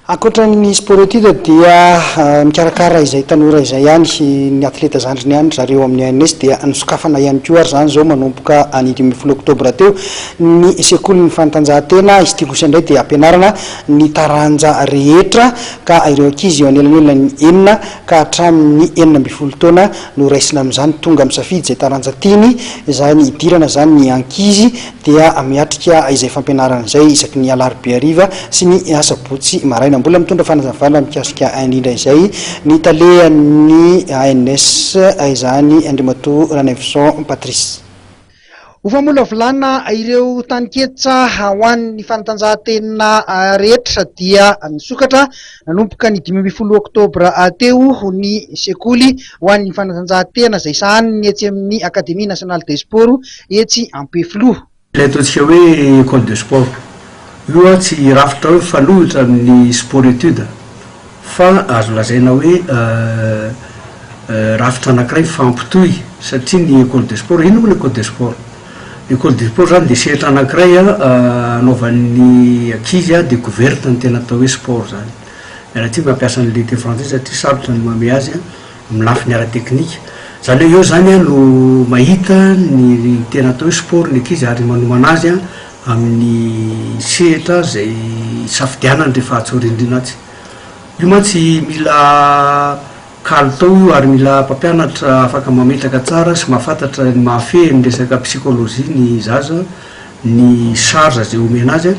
Ankoatran'ny sport etude dia mikarakara izay tanora izay ihany ny atleta zandriny ihany zareo amin'ny ANS dia nisokafana ihany koa ary zany zao manomboka any 10 oktobra teo ny sekoly ny fanatanjahantena izy ity kosa indray dia ampianarana ny taranja rehetra ka ireo ankizy eo anelanelana ny enina ka hatramin'ny 12 taona no raisina amin'izany tonga misafidy izay taranja tiany izany idirana zany ny ankizy dia miatrika izay fampianarana izay isaky ny alarobia hariva sy ny asabotsy maraina mbola mitondra fanazavana mikasika indrindra izay ny talehan'ny ANS izany Andriamatoa Ranevson Patrice. Ufamola volana ireo taniketsa ho an'ny fanatanjahantena rehetra dia nisokatra nanomboka ny 15 oktobra teo ny sekoly ho an'ny fanatanjahantena izay sahaniny etsy amin'ny Académie Nationale des Sports etsy Ampefloha. Ilay ataontsika hoe école de sport io tsy rafitra hoe fanohitra amin'ny sport étude fa azo lazaina hoe rafitra anankiray fampitohy satria ny école de sport ino moa ny école de sport. École de sport zany dia sehatra anankiray anaovan'ny ankizy découverte ny tena atao hoe sport zany. Raha ty mampiasa ny teny français satria sarotra ny mamey azy amin'ny lafiny ara-teknika. Zany hoe eo zany no mahita ny tena atao hoe sport ny ankizy ary manomana azy amin'ny sehatra zay safidianany rehefa atsorindrina azy. Io mantsy mila kalitao io ary mila mpampianatra afaka mametraka tsara sy mahafantatra ny mahafehy ny resaka psychologie ny zaza, ny charge zay omena azy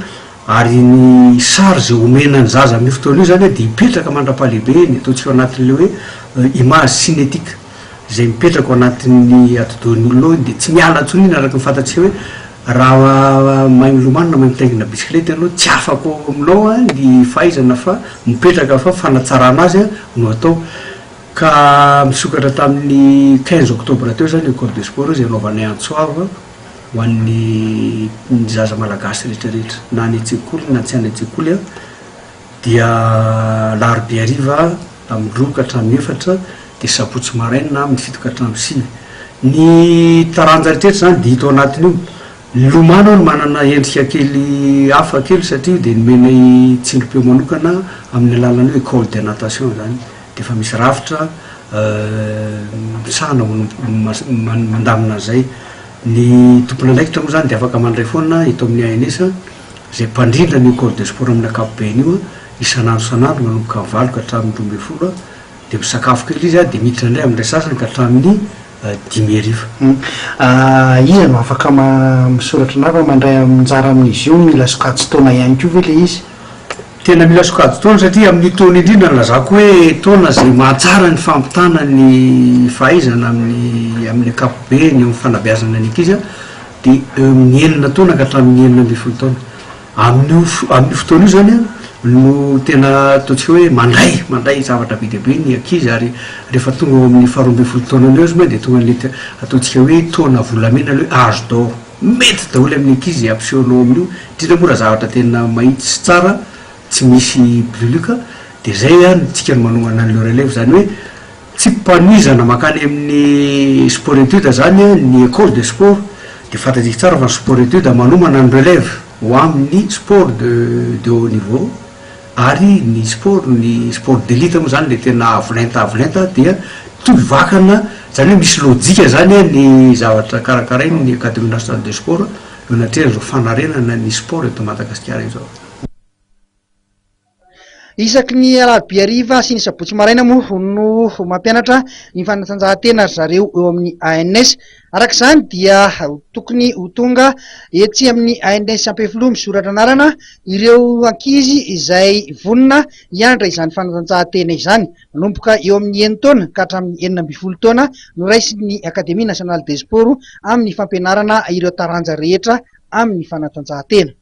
ary ny charge zay omena ny zaza amin'ny fotoana io zany dia mipetraka mandra-pahalehibe ny ataontsika anatin'ilay hoe image cinétique zay mipetraka ao anatin'ny atodoan'ny olona dia tsy miala ntsony iny araka ny fantatsika hoe raha mahay milomano na mahay mitaingina bisikilety aloha tsy afako aminao ny fahaizana fa mipetraka fa fanatsarana azy no atao. Ka misokatra tamin'ny 15 oktobra teo zany école de sport izay anaovanay antsoava ho an'ny zaza malagasy rehetrarehetra na any an-tsekoly na tsy any an-tsekoly dia larobia hariva amin'ny 2 ka hatramin'ny 4 dia sabotsy maraina na amin'ny 7 ka hatramin'ny 5. Ny taranja rehetrarehetra zany dia hita ao anatin'io. Lomano no manana endrika kely hafa kely satria dia nomenay tsindrom-peo manokana amin'ny alalan'ny hoe école de natation zany. Dia efa misy rafitra sana mandamina zay. Ny tompona andraikitra moa zany dia afaka mandray foana eto amin'ny ANS zay mpandrindra ny école de sport amin'ny ankapobeny io isanandro isanandro manomboka 9 ka hatramin'ny 12 dia misakafo kely izy dia miditra indray amin'ilay sasany ka hatramin'ny 10 hariva. Izy no afaka misoratra nafa mandray aminjara amin'izy io mila sokajy taona ihany koa ve le izy? Tena mila sokajy taona satria amin'ny taona indrindra lazako hoe taona zay mahatsara ny fampitana ny fahaizana amin'ny ankapobeny amin'ny fanabeazana ny ankizy dia amin'ny 9 taona ka hatramin'ny 12 taona. Amin'ny fotoana io zany no tena ataontsika hoe mandray zavatra be dia be ny ankizy ary rehefa tonga ao amin'ny 12 taona eo zany dia tonga le ataontsika hoe taona volamena hoe âge d'or mety daholo amin'ny ankizy ampisehoanao amin'io indrindra moa raha zavatra tena mahitsy sy tsara tsy misy bliluka dia zay tsika no manomana an'ileo relève zany hoe tsy mpanizana makany amin'ny sport étude zany ny école de sport dia fantatsika tsara fa ny sport étude manomana ny relève ho amin'ny sport de haut niveau ary ny sport d'élite moa zany le tena avolenta dia tovakana zany hoe misy lojika zany ny zavatra karakarainy ny Académie Nationale des Sports eo anatrehana zao fanarenana ny sport eto Madagasikara izao. Isaky ny alarobia hariva sy ny sabotsy maraina moa no mampianatra ny fanatanjahantena zareo eo amin'ny ANS. Arak'izany dia tokony ho tonga etsy amin'ny ANS Ampefloha misoratra anarana ireo ankizy izay vonona hiandra izany fanatanjahantena izany. Manomboka eo amin'ny 9 taona ka hatramin'ny 12 taona no raisin'ny Académie Nationale des Sports amin'ny fampianarana ireo taranja rehetra amin'ny fanatanjahantena.